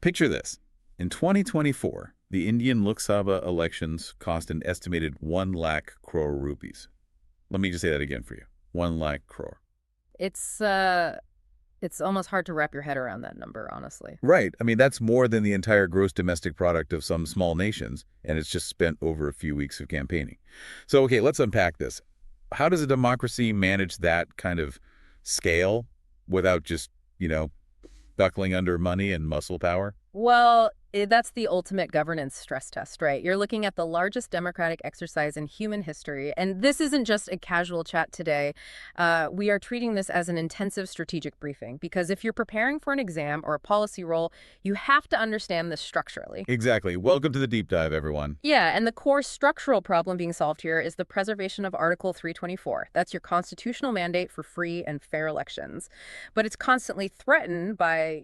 Picture this. In 2024, the Indian Lok Sabha elections cost an estimated 1 lakh crore rupees. Let me just say that again for you. 1 lakh crore. It's almost hard to wrap your head around that number, honestly. Right. I mean, that's more than the entire gross domestic product of some small nations, and it's just spent over a few weeks of campaigning. So, okay, let's unpack this. How does a democracy manage that kind of scale without just, buckling under money and muscle power? Well, that's the ultimate governance stress test, right? You're looking at the largest democratic exercise in human history. And this isn't just a casual chat today. We are treating this as an intensive strategic briefing because if you're preparing for an exam or a policy role, you have to understand this structurally. Exactly. Welcome to the deep dive, everyone. Yeah, and the core structural problem being solved here is the preservation of Article 324. That's your constitutional mandate for free and fair elections. But it's constantly threatened by,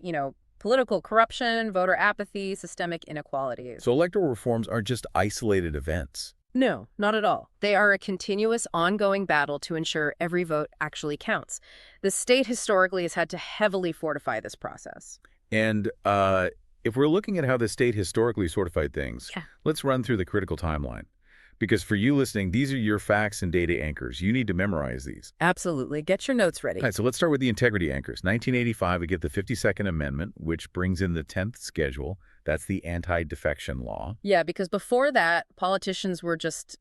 political corruption, voter apathy, systemic inequalities. So electoral reforms aren't just isolated events. No, not at all. They are a continuous, ongoing battle to ensure every vote actually counts. The state historically has had to heavily fortify this process. And if we're looking at how the state historically sortified things, Yeah. let's run through the critical timeline. Because for you listening, these are your facts and data anchors. You need to memorize these. Absolutely. Get your notes ready. All right, so let's start with the integrity anchors. 1985, we get the 52nd Amendment, which brings in the 10th schedule. That's the anti-defection law. Yeah, because before that, politicians were just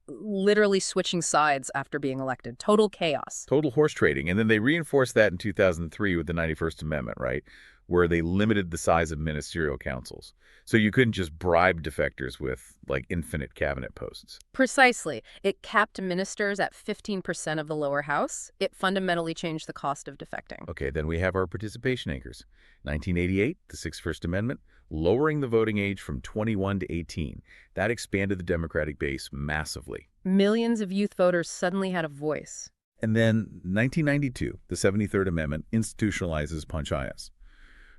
literally switching sides after being elected. Total chaos. Total horse trading. And then they reinforced that in 2003 with the 91st Amendment, right? Where they limited the size of ministerial councils. So you couldn't just bribe defectors with, infinite cabinet posts. Precisely. It capped ministers at 15% of the lower house. It fundamentally changed the cost of defecting. Okay, then we have our participation anchors. 1988, the 61st Amendment, lowering the voting age from 21 to 18. That expanded the Democratic base massively. Millions of youth voters suddenly had a voice. And then 1992, the 73rd Amendment institutionalizes panchayats.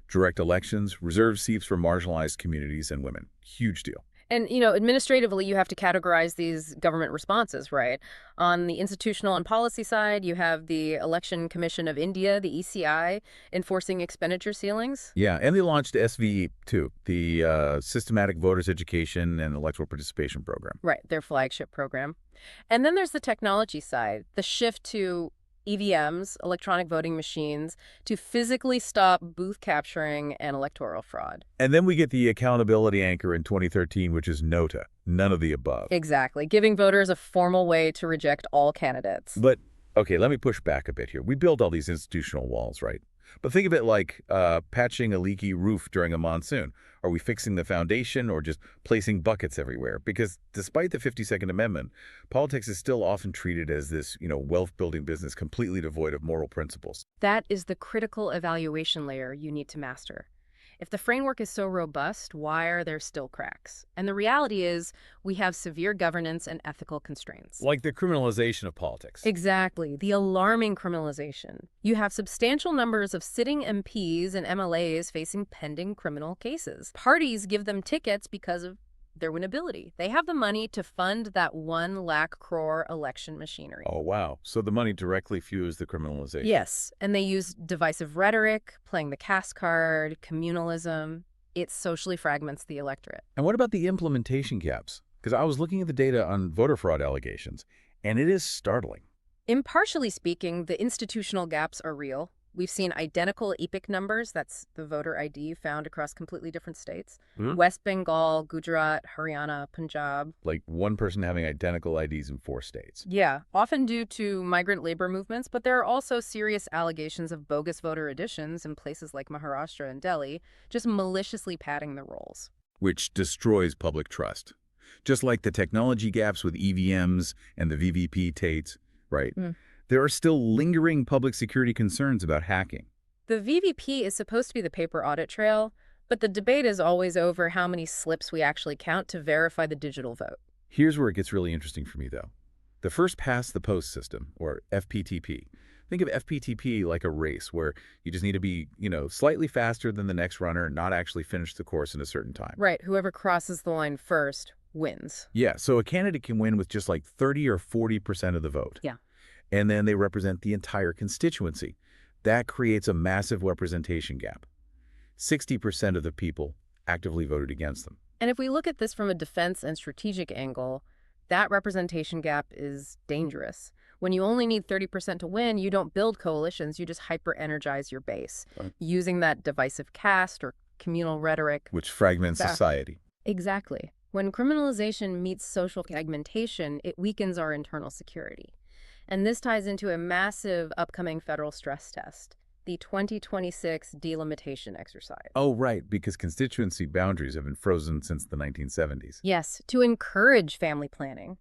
Direct elections, reserved seats for marginalized communities and women. Huge deal. And, administratively, you have to categorize these government responses, right? On the institutional and policy side, you have the Election Commission of India, the ECI, enforcing expenditure ceilings. Yeah, and they launched SVE, too, the Systematic Voters Education and Electoral Participation Program. Right, their flagship program. And then there's the technology side, the shift to EVMs, electronic voting machines, to physically stop booth capturing and electoral fraud. And then we get the accountability anchor in 2013, which is NOTA, none of the above. Exactly, giving voters a formal way to reject all candidates. But, okay, let me push back a bit here. We build all these institutional walls, right? But think of it like patching a leaky roof during a monsoon. Are we fixing the foundation or just placing buckets everywhere? Because despite the 52nd Amendment, politics is still often treated as this, wealth-building business completely devoid of moral principles. That is the critical evaluation layer you need to master. If the framework is so robust, why are there still cracks? And the reality is we have severe governance and ethical constraints. Like the criminalization of politics. Exactly. The alarming criminalization. You have substantial numbers of sitting MPs and MLAs facing pending criminal cases. Parties give them tickets because of their winnability. They have the money to fund that 1 lakh crore election machinery. Oh, wow. So the money directly fuels the criminalization. Yes, and they use divisive rhetoric, playing the caste card, communalism. It socially fragments the electorate. And what about the implementation gaps? Because I was looking at the data on voter fraud allegations, and it is startling. Impartially speaking, the institutional gaps are real. We've seen identical EPIC numbers, that's the voter ID, found across completely different states. West Bengal, Gujarat, Haryana, Punjab. Like one person having identical IDs in 4 states. Yeah, often due to migrant labor movements, but there are also serious allegations of bogus voter additions in places like Maharashtra and Delhi, just maliciously padding the rolls. Which destroys public trust. Just like the technology gaps with EVMs and the VVP tates, right? There are still lingering public security concerns about hacking. The VVP is supposed to be the paper audit trail, but the debate is always over how many slips we actually count to verify the digital vote. Here's where it gets really interesting for me, though. The first past the post system, or FPTP. Think of FPTP like a race where you just need to be, slightly faster than the next runner, not actually finish the course in a certain time. Right, whoever crosses the line first wins. Yeah, so a candidate can win with just like 30 or 40% of the vote. Yeah. And then they represent the entire constituency. That creates a massive representation gap. 60% of the people actively voted against them. And if we look at this from a defense and strategic angle, that representation gap is dangerous. When you only need 30% to win, you don't build coalitions, you just hyper-energize your base, Right. using that divisive caste or communal rhetoric. Which fragments society. Exactly. When criminalization meets social fragmentation, it weakens our internal security. And this ties into a massive upcoming federal stress test, the 2026 delimitation exercise. Oh, right, because constituency boundaries have been frozen since the 1970s. Yes, to encourage family planning.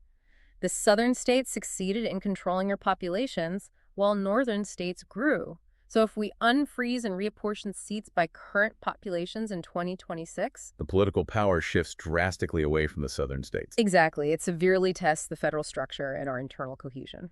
The southern states succeeded in controlling their populations, while northern states grew. So if we unfreeze and reapportion seats by current populations in 2026... The political power shifts drastically away from the southern states. Exactly. It severely tests the federal structure and our internal cohesion.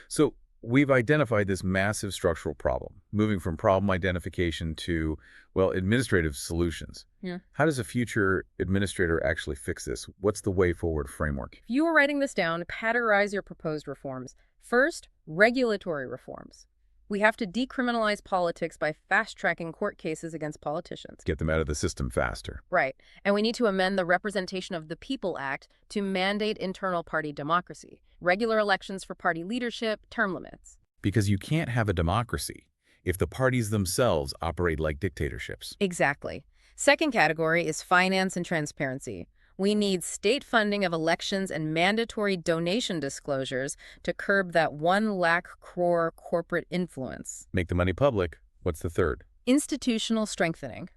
So we've identified this massive structural problem, moving from problem identification to, well, administrative solutions. Yeah. How does a future administrator actually fix this? What's the way forward framework? If you were writing this down, categorize your proposed reforms. First, regulatory reforms. We have to decriminalize politics by fast-tracking court cases against politicians. Get them out of the system faster. Right. And we need to amend the Representation of the People Act to mandate internal party democracy, regular elections for party leadership, term limits. Because you can't have a democracy if the parties themselves operate like dictatorships. Exactly. Second category is finance and transparency. We need state funding of elections and mandatory donation disclosures to curb that 1 lakh crore corporate influence. Make the money public. What's the third? Institutional strengthening.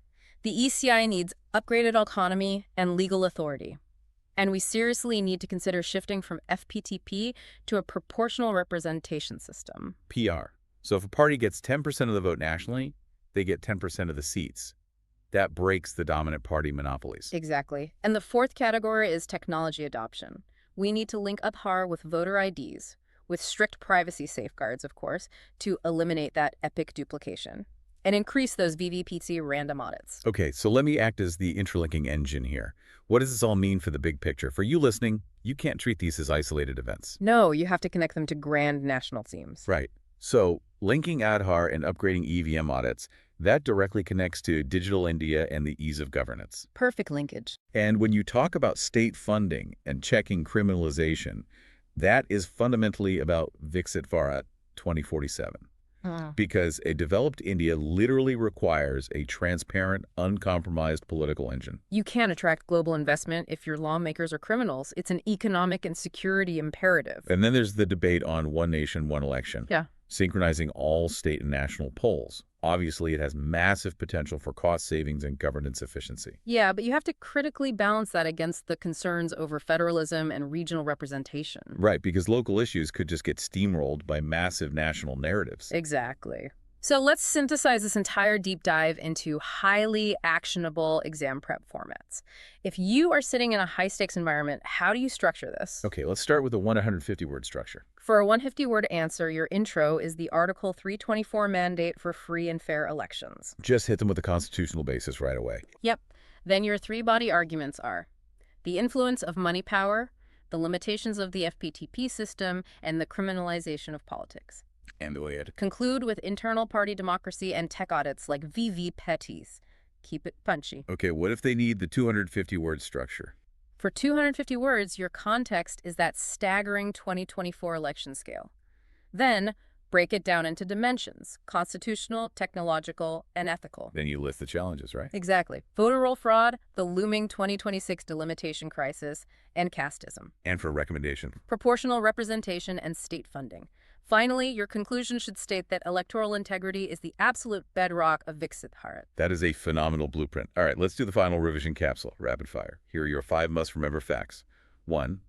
The ECI needs upgraded autonomy and legal authority. And we seriously need to consider shifting from FPTP to a proportional representation system. PR. So if a party gets 10% of the vote nationally, they get 10% of the seats. That breaks the dominant party monopolies. Exactly. And the fourth category is technology adoption. We need to link Aadhaar with voter IDs, with strict privacy safeguards, of course, to eliminate that epic duplication and increase those VVPT random audits. Okay, so let me act as the interlinking engine here. What does this all mean for the big picture? For you listening, you can't treat these as isolated events. No, you have to connect them to grand national themes. Right. So linking Aadhaar and upgrading EVM audits, that directly connects to Digital India and the ease of governance. Perfect linkage. And when you talk about state funding and checking criminalization, that is fundamentally about Viksit Bharat 2047. Because a developed India literally requires a transparent, uncompromised political engine. You can't attract global investment if your lawmakers are criminals. It's an economic and security imperative. And then there's the debate on one nation, one election. Yeah. Synchronizing all state and national polls. Obviously, it has massive potential for cost savings and governance efficiency. Yeah, but you have to critically balance that against the concerns over federalism and regional representation. Right, because local issues could just get steamrolled by massive national narratives. Exactly. So let's synthesize this entire deep dive into highly actionable exam prep formats. If you are sitting in a high-stakes environment, how do you structure this? Okay, let's start with a 150-word structure. For a 150-word answer, your intro is the Article 324 mandate for free and fair elections. Just hit them with the constitutional basis right away. Yep. Then your three-body arguments are the influence of money power, the limitations of the FPTP system, and the criminalization of politics. And the way it... Conclude with internal party democracy and tech audits like VVPETs. Keep it punchy. Okay, what if they need the 250-word structure? For 250 words, your context is that staggering 2024 election scale. Then, break it down into dimensions: constitutional, technological, and ethical. Then you list the challenges, right? Exactly. Voter roll fraud, the looming 2026 delimitation crisis, and casteism. And for recommendation. Proportional representation and state funding. Finally, your conclusion should state that electoral integrity is the absolute bedrock of Viksit Bharat. That is a phenomenal blueprint. All right, let's do the final revision capsule, rapid fire. Here are your 5 must-remember facts. 1,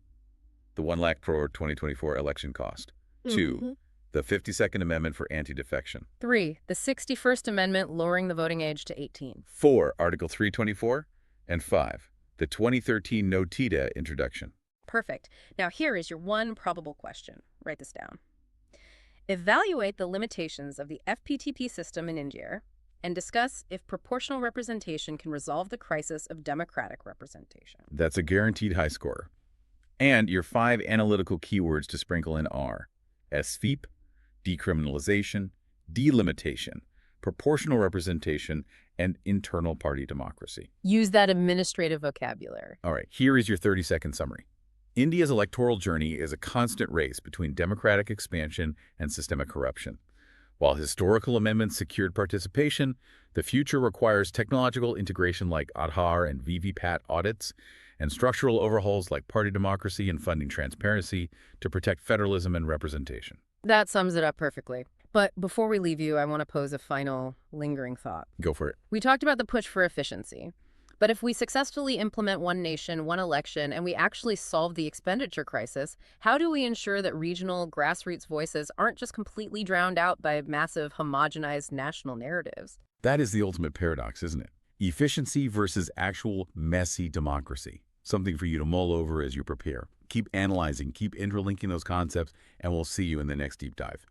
the 1 lakh crore 2024 election cost. 2, the 52nd Amendment for anti-defection. 3, the 61st Amendment lowering the voting age to 18. 4, Article 324. And 5, the 2013 NOTIDA introduction. Perfect. Now here is your one probable question. Write this down. Evaluate the limitations of the FPTP system in India and discuss if proportional representation can resolve the crisis of democratic representation. That's a guaranteed high score. And your 5 analytical keywords to sprinkle in are SVEEP, decriminalization, delimitation, proportional representation, and internal party democracy. Use that administrative vocabulary. All right, here is your 30-second summary. India's electoral journey is a constant race between democratic expansion and systemic corruption. While historical amendments secured participation, the future requires technological integration like Aadhaar and VVPAT audits, and structural overhauls like party democracy and funding transparency to protect federalism and representation. That sums it up perfectly. But before we leave you, I want to pose a final lingering thought. Go for it. We talked about the push for efficiency. But if we successfully implement one nation, one election, and we actually solve the expenditure crisis, how do we ensure that regional grassroots voices aren't just completely drowned out by massive homogenized national narratives? That is the ultimate paradox, isn't it? Efficiency versus actual messy democracy. Something for you to mull over as you prepare. Keep analyzing, keep interlinking those concepts, and we'll see you in the next deep dive.